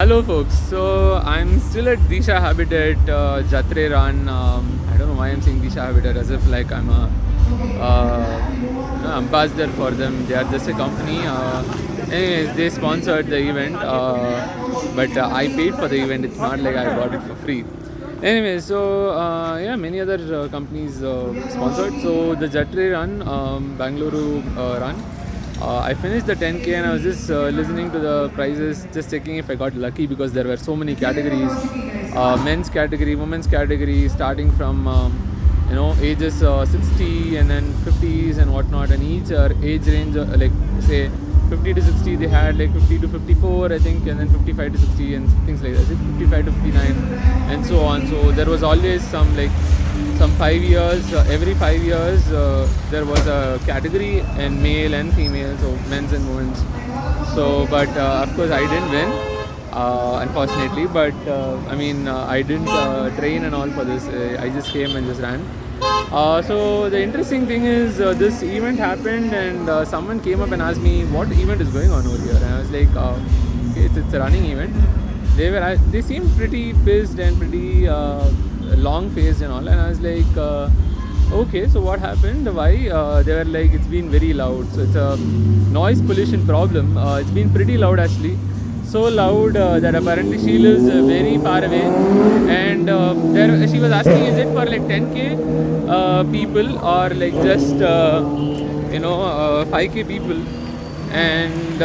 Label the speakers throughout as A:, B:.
A: Hello folks, so I'm still at Disha Habitat Jatre Run. I don't know why I'm saying Disha Habitat as if like I'm a ambassador for them. They are just a company. Anyways, they sponsored the event, but I paid for the event. It's not like I got it for free. Anyway, so yeah, many other companies sponsored. So the Jatre Run, Bangalore run. I finished the 10K and I was just listening to the prices, just checking if I got lucky because there were so many categories, men's category, women's category, starting from ages 60 and then 50s and whatnot, and each age range like say 50 to 60 they had like 50 to 54 I think, and then 55 to 60 and things like that, 55 to 59 and so on. So there was always some 5 years, every 5 years there was a category in male and female, so men's and women's. So but of course I didn't win, unfortunately, but I didn't train and all for this. I just came and just ran. So the interesting thing is this event happened and someone came up and asked me what event is going on over here, and I was like, okay, it's a running event. They seemed pretty pissed and pretty long faced and all, and I was like, okay, so what happened? Why? They were like, it's been very loud, so it's a noise pollution problem. It's been pretty loud actually, so loud that apparently she lives very far away, and she was asking, is it for like 10K people or like just 5K people, and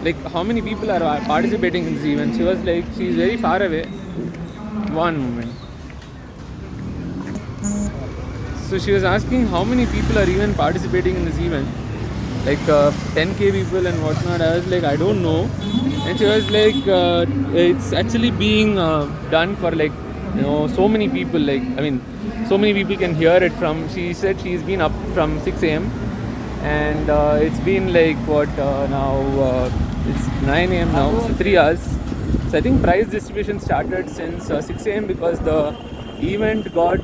A: like how many people are participating in this event? She was like, she's very far away. One moment. So she was asking how many people are even participating in this event, like 10K people and whatnot. I was like, I don't know. And she was like, it's actually being done for like so many people. Like so many people can hear it from. She said she's been up from 6 a.m. and it's been like what now? It's 9 a.m. now, so 3 hours. So I think prize distribution started since 6 a.m. because the event got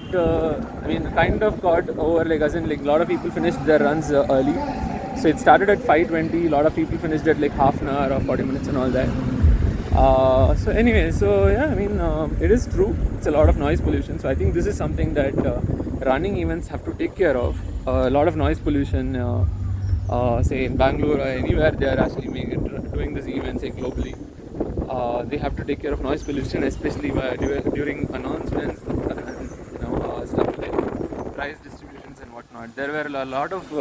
A: kind of got over, like as in like a lot of people finished their runs early. So it started at 5:20. A lot of people finished at like half an hour or 40 minutes and all that. So anyway, so yeah, it is true. It's a lot of noise pollution. So I think this is something that running events have to take care of. A lot of noise pollution, say in Bangalore or anywhere they are actually doing this event, say globally. They have to take care of noise pollution, especially during announcements and stuff like prize distributions and whatnot. There were a lot of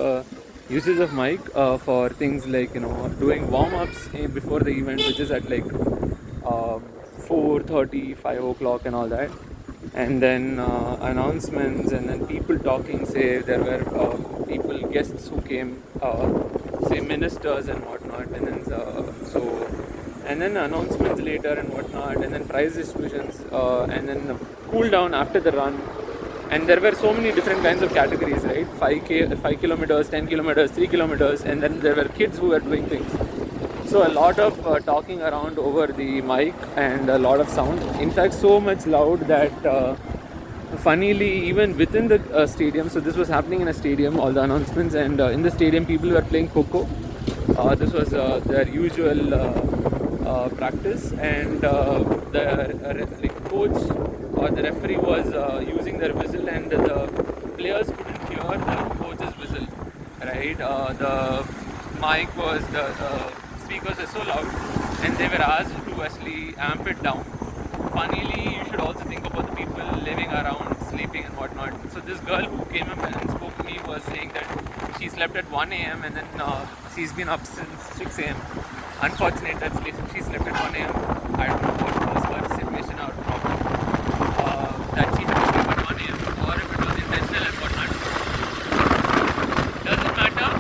A: uses of mic for things like doing warm-ups before the event, which is at like 4:30, 5 o'clock and all that, and then announcements, and then people talking. Say there were people, guests who came, say ministers and whatnot, and then and then announcements later and whatnot, and then prize distributions, and then cool down after the run. And there were so many different kinds of categories, right? 5 kilometers, 10 kilometers, 3 kilometers, and then there were kids who were doing things. So a lot of talking around over the mic and a lot of sound. In fact, so much loud that funnily, even within the stadium, so this was happening in a stadium, all the announcements, and in the stadium people were playing Coco. This was their usual practice, and the coach or the referee was using their whistle, and the players couldn't hear the coach's whistle, right? The mic was, the speakers were so loud, and they were asked to actually amp it down. Funnily, you should also think about the people living around, sleeping and whatnot. So this girl who came up and spoke to me was saying that she slept at 1 a.m. and then she's been up since 6 a.m. Unfortunate that she slept at 1 a.m. I don't know what was her situation or problem, that she had to sleep at 1 a.m. or if it was intentional and whatnot. Doesn't matter.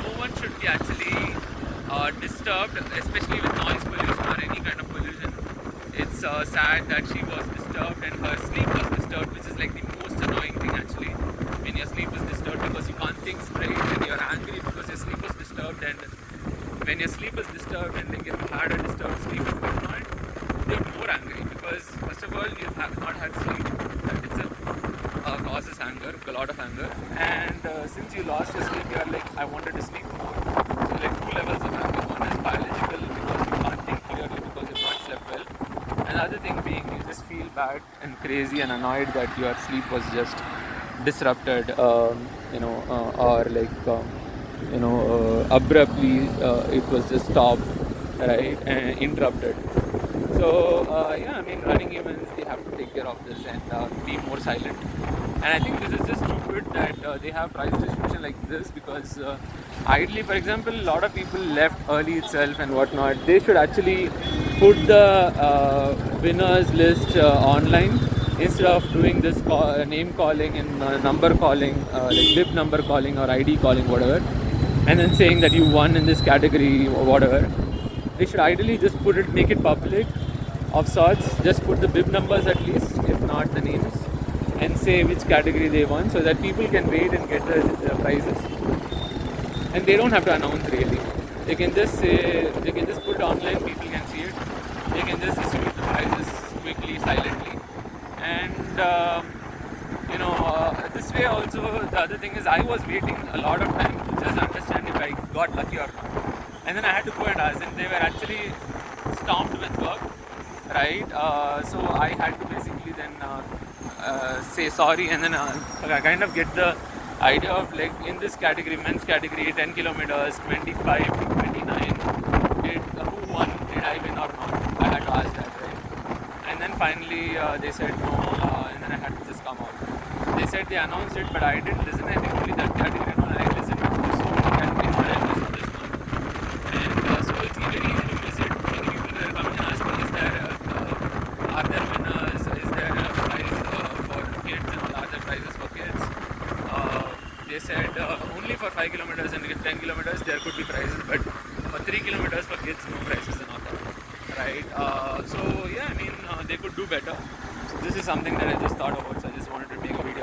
A: No one should be actually disturbed, especially with noise pollution or any kind of pollution. It's sad that she was disturbed and her sleep was disturbed, which is like the most annoying thing actually. When your sleep is disturbed because you can't think straight, and you're angry because your sleep was disturbed, and when your sleep is disturbed and like you've had a disturbed sleep and whatnot, you're more angry because first of all you have not had sleep. That itself causes anger, a lot of anger, and since you lost your sleep, you're like, I wanted to sleep more. So like two levels of anger. One is biological because you can't think clearly because you're not another thing being, you just feel bad and crazy and annoyed that your sleep was just disrupted, or like, abruptly it was just stopped, right, and interrupted. So yeah, I mean, running events, they have to take care of this and be more silent. And I think this is just stupid that they have price distribution like this, because ideally, for example, a lot of people left early itself and whatnot. They should actually put the winners list online, instead of doing this name calling and number calling, like bib number calling or ID calling, whatever, and then saying that you won in this category or whatever. They should ideally just put it, make it public of sorts. Just put the bib numbers at least, if not the names, and say which category they won, so that people can wait and get the prizes. And they don't have to announce really. They can just say, they can just put it online. People can see it. They can just distribute the prizes quickly, silently, and this way also. The other thing is, I was waiting a lot of time to just understand if I got lucky or not, and then I had to go and ask, and they were actually stomped with work, right? So I had to basically then say sorry, and then I kind of get the idea of, like, in this category, men's category, 10 kilometers, 25 to 29, who won? Did I win or not? I had to ask that, right? And then finally they said no, and then I had to just come out. They said they announced it, but I didn't listen. I think only that category. No, I listened to so many categories, but I missed this one. And so it's very easy to miss it. Many people will come and ask me, are there winners? Is there a prize for kids and all? Are there prizes for kids? They said only for 5 kilometers and 10 kilometers there could be prizes, but for 3 kilometers for kids, no prizes and all that. Right? So yeah, I mean, they could do better. So this is something that I just thought about, so I just wanted to make a video.